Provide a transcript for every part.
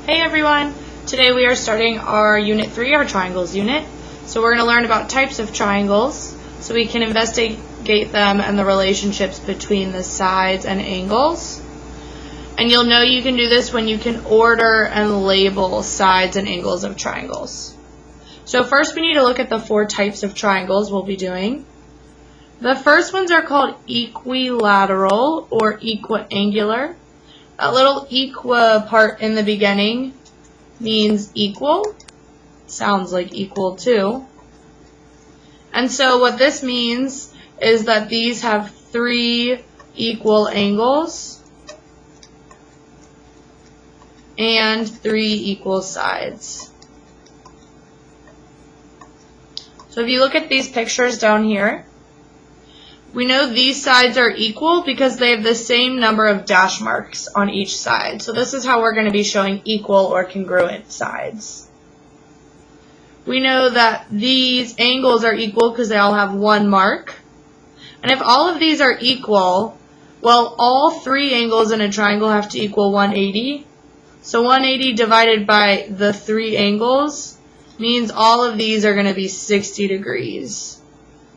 Hey everyone! Today we are starting our Unit 3, our Triangles unit. So we're going to learn about types of triangles so we can investigate them and the relationships between the sides and angles. And you'll know you can do this when you can order and label sides and angles of triangles. So first we need to look at the 4 types of triangles we'll be doing. The first ones are called equilateral or equiangular. That little equa part in the beginning means equal. Sounds like equal too. And so what this means is that these have 3 equal angles and 3 equal sides. So if you look at these pictures down here, we know these sides are equal because they have the same number of dash marks on each side. So this is how we're going to be showing equal or congruent sides. We know that these angles are equal because they all have 1 mark. And if all of these are equal, well, all 3 angles in a triangle have to equal 180. So 180 divided by the 3 angles means all of these are going to be 60 degrees.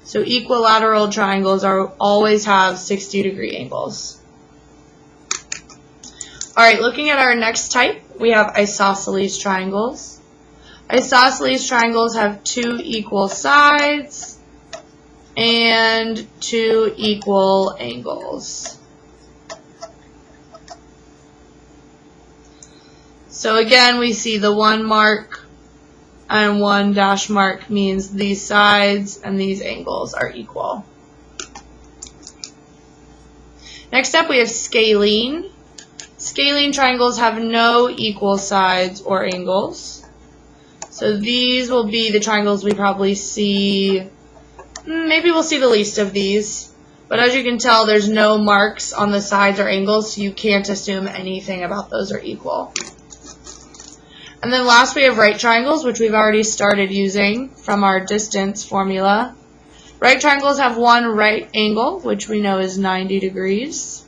So equilateral triangles always have 60-degree angles. Alright, looking at our next type, we have isosceles triangles. Isosceles triangles have 2 equal sides and 2 equal angles. So again, we see the 1 mark and 1 dash mark means these sides and these angles are equal. Next up we have scalene. Scalene triangles have no equal sides or angles. So these will be the triangles we probably see, maybe we'll see the least of these. But as you can tell, there's no marks on the sides or angles, so you can't assume anything about those are equal. And then last we have right triangles, which we've already started using from our distance formula. Right triangles have 1 right angle, which we know is 90 degrees.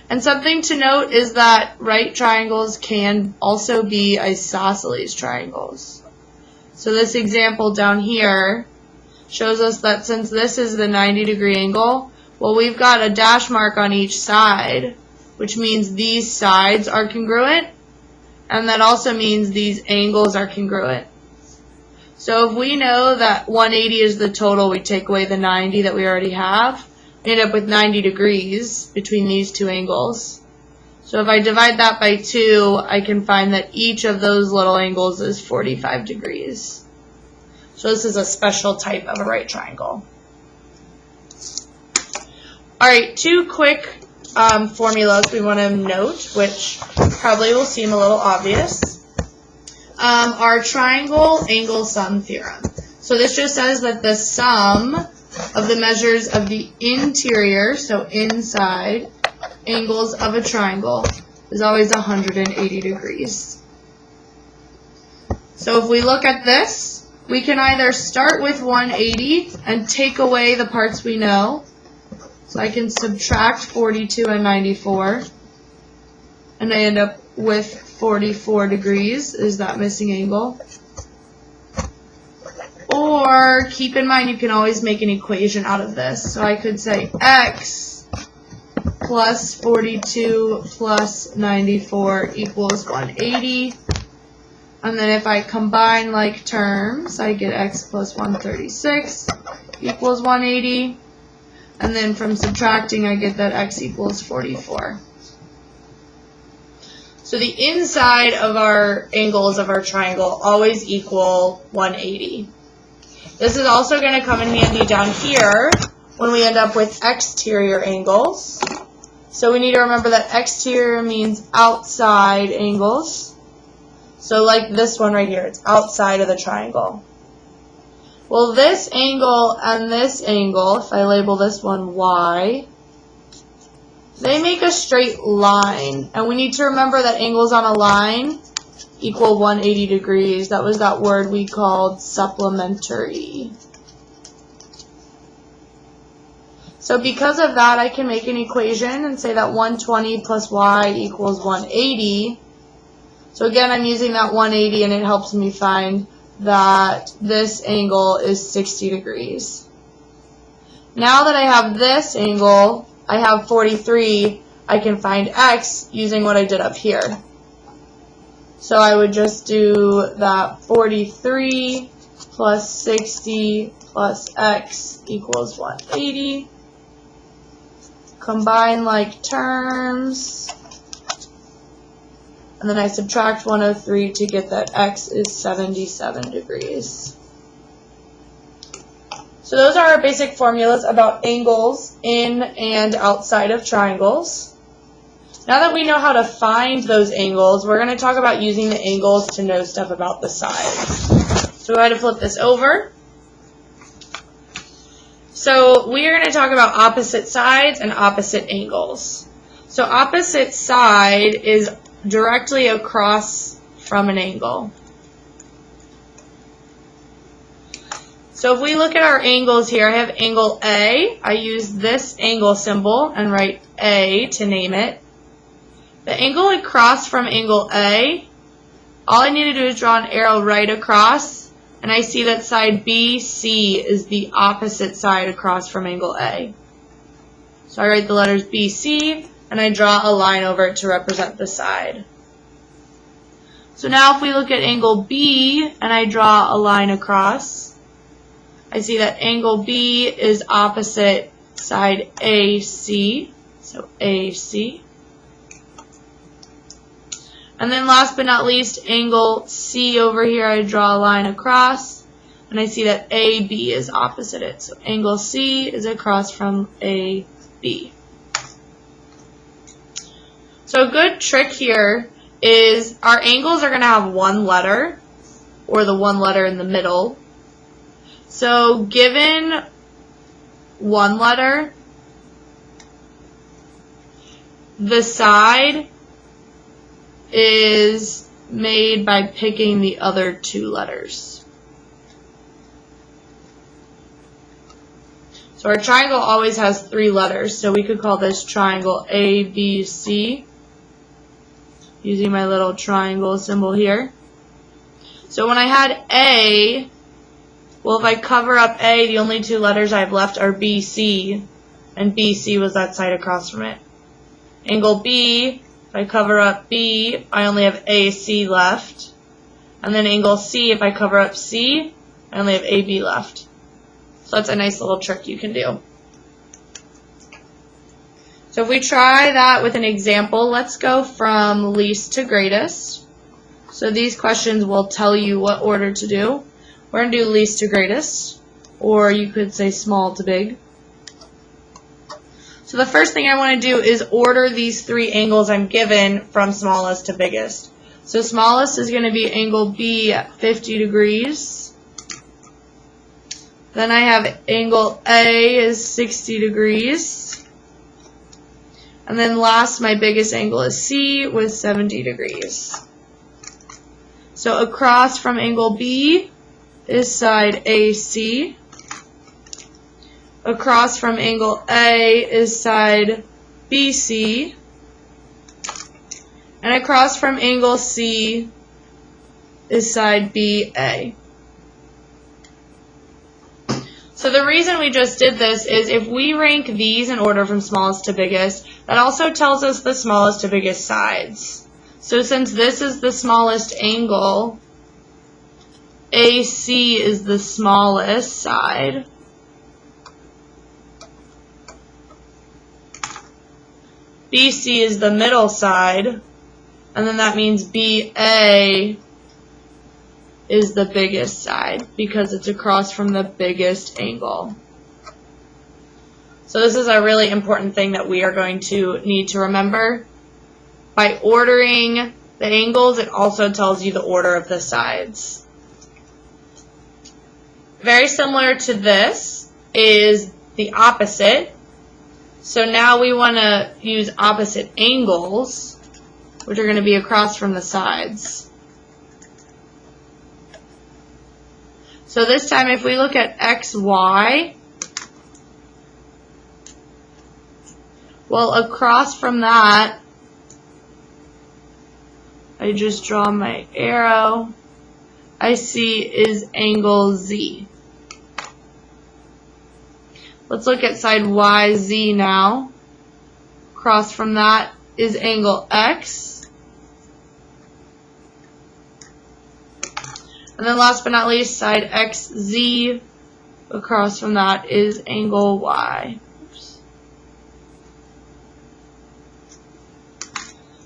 And something to note is that right triangles can also be isosceles triangles. So this example down here shows us that since this is the 90-degree angle, well, we've got a dash mark on each side, which means these sides are congruent. And that also means these angles are congruent. So if we know that 180 is the total, we take away the 90 that we already have, we end up with 90 degrees between these 2 angles. So if I divide that by 2, I can find that each of those little angles is 45 degrees. So this is a special type of a right triangle. Alright, 2 quick formulas we want to note, which probably will seem a little obvious. Our triangle angle sum theorem. So this just says that the sum of the measures of the interior, so inside, angles of a triangle is always 180 degrees. So if we look at this, we can either start with 180 and take away the parts we know. So I can subtract 42 and 94, and I end up with 44 degrees is that missing angle. Or keep in mind you can always make an equation out of this. So I could say x plus 42 plus 94 equals 180. And then if I combine like terms, I get x plus 136 equals 180. And then from subtracting, I get that x equals 44. So the inside of our angles of our triangle always equal 180. This is also going to come in handy down here when we end up with exterior angles. So we need to remember that exterior means outside angles. So like this one right here, it's outside of the triangle. Well, this angle and this angle, if I label this one y, they make a straight line. And we need to remember that angles on a line equal 180 degrees. That was that word we called supplementary. So because of that, I can make an equation and say that 120 plus y equals 180. So again, I'm using that 180 and it helps me find that this angle is 60 degrees. Now that I have this angle, I have 43, I can find x using what I did up here. So I would just do that 43 plus 60 plus x equals 180. Combine like terms. And then I subtract 103 to get that x is 77 degrees. So those are our basic formulas about angles in and outside of triangles. Now that we know how to find those angles, we're going to talk about using the angles to know stuff about the sides. So go ahead and flip this over. So we are going to talk about opposite sides and opposite angles. So opposite side is directly across from an angle. So if we look at our angles here, I have angle A. I use this angle symbol and write A to name it. The angle across from angle A, all I need to do is draw an arrow right across, and I see that side BC is the opposite side across from angle A. So I write the letters BC, and I draw a line over it to represent the side. So now if we look at angle B, and I draw a line across, I see that angle B is opposite side AC, so AC. And then last but not least, angle C over here, I draw a line across, and I see that AB is opposite it. So angle C is across from AB. So a good trick here is our angles are going to have one letter, or the one letter in the middle. So given one letter, the side is made by picking the other two letters. So our triangle always has three letters, so we could call this triangle ABC, using my little triangle symbol here. So when I had A, well, if I cover up A, the only two letters I have left are BC, and BC was that side across from it. Angle B, if I cover up B, I only have AC left. And then angle C, if I cover up C, I only have AB left. So that's a nice little trick you can do. So if we try that with an example, let's go from least to greatest. So these questions will tell you what order to do. We're going to do least to greatest, or you could say small to big. So the first thing I want to do is order these three angles I'm given from smallest to biggest. So smallest is going to be angle B at 50 degrees. Then I have angle A is 60 degrees. And then last, my biggest angle is C with 70 degrees. So across from angle B is side AC. Across from angle A is side BC. And across from angle C is side BA. So the reason we just did this is if we rank these in order from smallest to biggest, that also tells us the smallest to biggest sides. So since this is the smallest angle, AC is the smallest side. BC is the middle side, and then that means BA is the biggest side because it's across from the biggest angle. So this is a really important thing that we are going to need to remember. By ordering the angles, it also tells you the order of the sides. Very similar to this is the opposite. So now we want to use opposite angles, which are going to be across from the sides. So this time if we look at XY, well, across from that I just draw my arrow, I see is angle Z. Let's look at side YZ now. Across from that is angle X. And then last but not least, side XZ. Across from that is angle Y. Oops.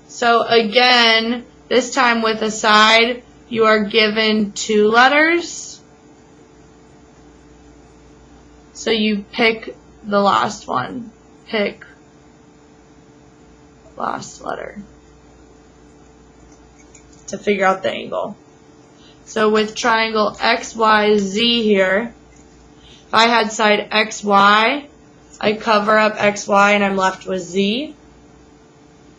So again, this time with a side, you are given 2 letters. So you pick the last one. Pick last letter to figure out the angle. So with triangle XYZ here, if I had side XY, I cover up XY and I'm left with Z.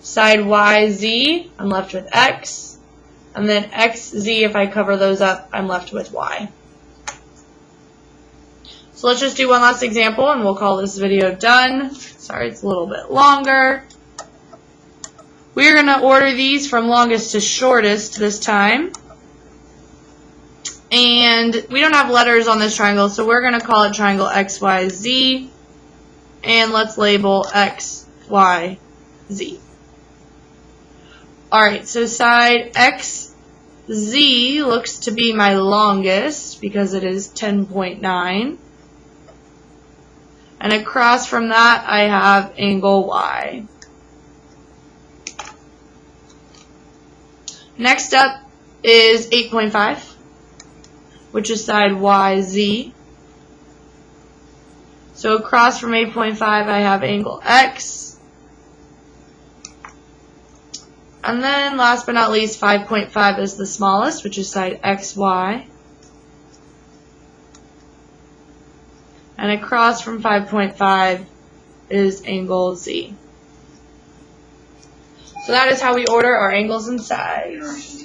Side YZ, I'm left with X. And then XZ, if I cover those up, I'm left with Y. So let's just do one last example and we'll call this video done. Sorry, it's a little bit longer. We're going to order these from longest to shortest this time. And we don't have letters on this triangle, so we're going to call it triangle XYZ. And let's label XYZ. Alright, so side XZ looks to be my longest because it is 10.9. And across from that, I have angle Y. Next up is 8.5, which is side YZ. So across from 8.5, I have angle X. And then last but not least, 5.5 is the smallest, which is side XY. And across from 5.5 is angle Z. So that is how we order our angles and sides.